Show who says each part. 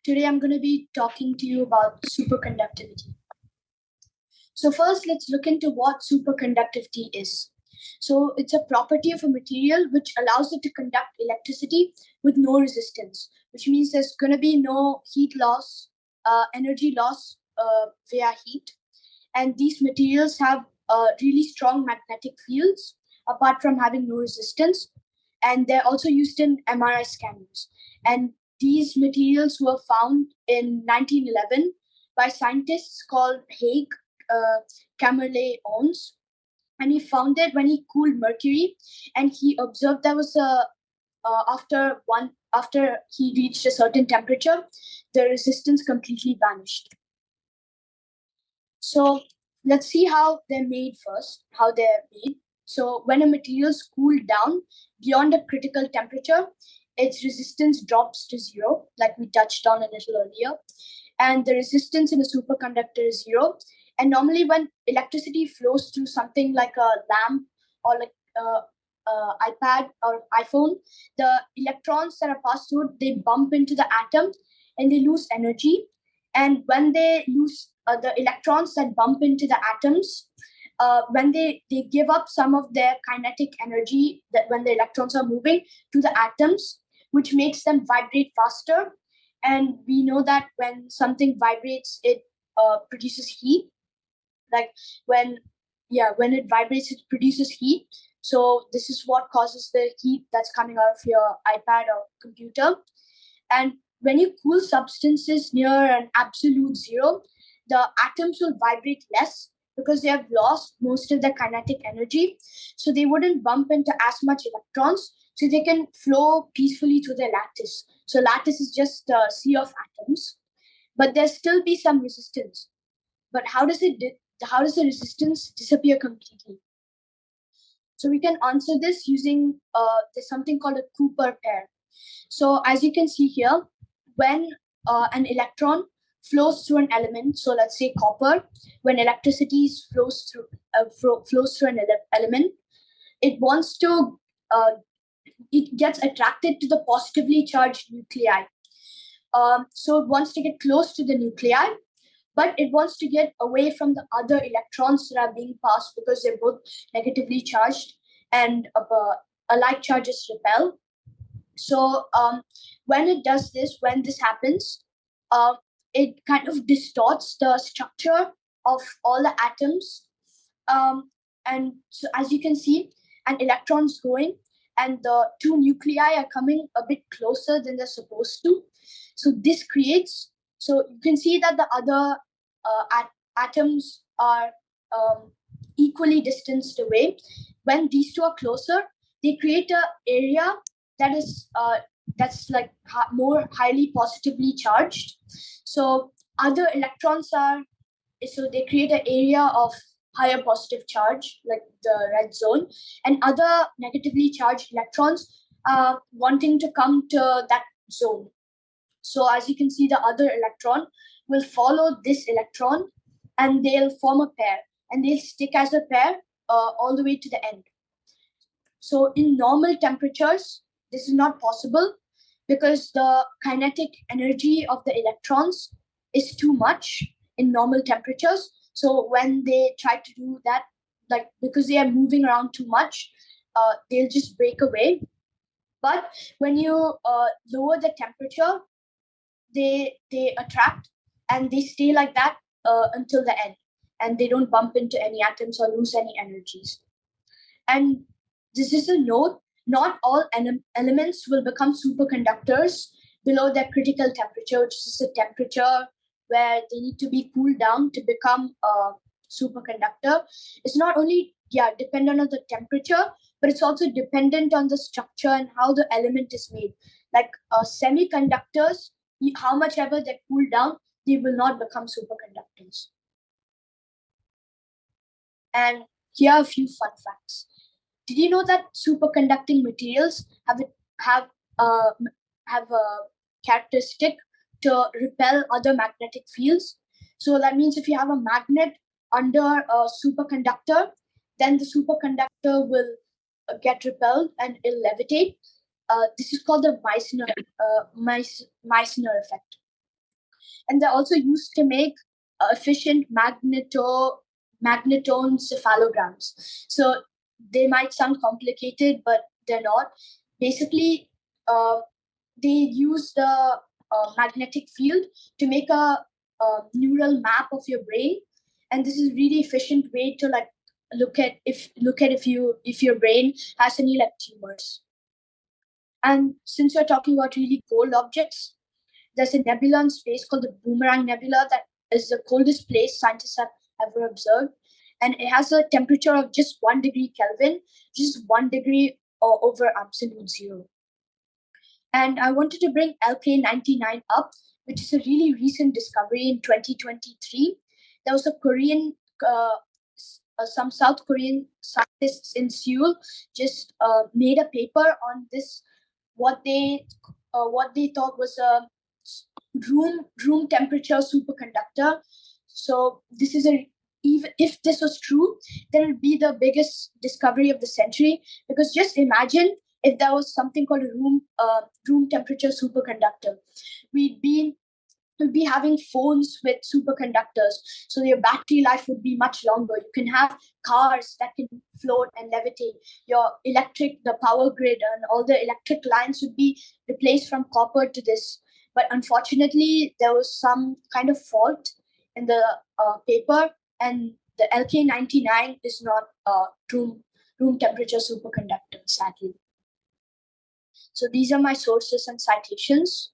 Speaker 1: Today I'm going to be talking to you about superconductivity. So first, let's look into what superconductivity is. So it's a property of a material which allows it to conduct electricity with no resistance, which means there's going to be no heat loss, energy loss via heat. And these materials have really strong magnetic fields apart from having no resistance. And they're also used in MRI scanners. And these materials were found in 1911 by scientists called Haig Camerlé-Ons, and he found it when he cooled mercury, and he observed there was a after he reached a certain temperature, the resistance completely vanished. So let's see how they're made first. How they're made. So when a material is cooled down beyond a critical temperature, its resistance drops to zero, like we touched on a little earlier, and the resistance in a superconductor is zero. And normally, when electricity flows through something like a lamp or like iPad or iPhone, the electrons that are passed through, they bump into the atom and they lose energy. And when they lose the electrons that bump into the atoms, when they give up some of their kinetic energy that when the electrons are moving to the atoms, which makes them vibrate faster. And we know that when something vibrates, it produces heat. Like when it vibrates, it produces heat. So this is what causes the heat that's coming out of your iPad or computer. And when you cool substances near an absolute zero, the atoms will vibrate less because they have lost most of their kinetic energy. So they wouldn't bump into as much electrons, so they can flow peacefully through the lattice. So lattice is just a sea of atoms, but there still be some resistance. But how does the resistance disappear completely? So we can answer this using there's something called a Cooper pair. So as you can see here, when an electron flows through an element, so let's say copper, when electricity flows through an element, it wants to it gets attracted to the positively charged nuclei. So it wants to get close to the nuclei, but it wants to get away from the other electrons that are being passed because they're both negatively charged, and alike charges repel. So when this happens, it kind of distorts the structure of all the atoms. And so as you can see, an electron's going, and the two nuclei are coming a bit closer than they're supposed to. So this creates, so you can see that the other atoms are equally distanced away. When these two are closer, they create an area that is that's like more highly positively charged. So other electrons are, so they create an area of higher positive charge, like the red zone, and other negatively charged electrons wanting to come to that zone. So as you can see, the other electron will follow this electron, and they'll form a pair, and they'll stick as a pair all the way to the end. So in normal temperatures, this is not possible because the kinetic energy of the electrons is too much in normal temperatures. So when they try to do that, like because they are moving around too much, they'll just break away. But when you lower the temperature, they attract and they stay like that until the end, and they don't bump into any atoms or lose any energies. And this is a note: not all elements will become superconductors below their critical temperature, which is a temperature where they need to be cooled down to become a superconductor. It's not only dependent on the temperature, but it's also dependent on the structure and how the element is made. Like semiconductors, how much ever they cool down, they will not become superconductors. And here are a few fun facts. Did you know that superconducting materials have a characteristic to repel other magnetic fields? So that means if you have a magnet under a superconductor, then the superconductor will get repelled and it'll levitate. This is called the Meissner effect. And they're also used to make efficient magnetone cephalograms. So they might sound complicated, but they're not. Basically, they use the magnetic field to make a neural map of your brain, and this is really efficient way to like look at if your brain has any like tumors. And since we're talking about really cold objects, there's a nebula in space called the Boomerang Nebula that is the coldest place scientists have ever observed. And it has a temperature of just 1 degree Kelvin, just 1 degree over absolute zero. And I wanted to bring LK99 up, which is a really recent discovery in 2023. There was a some South Korean scientists in Seoul just made a paper on this, what they thought was a room temperature superconductor. So this is even if this was true, then it would be the biggest discovery of the century. Because just imagine if there was something called a room temperature superconductor. We'd be having phones with superconductors, so your battery life would be much longer. You can have cars that can float and levitate. The power grid and all the electric lines would be replaced from copper to this. But unfortunately, there was some kind of fault in the paper, and the LK99 is not a room temperature superconductor, sadly. So these are my sources and citations.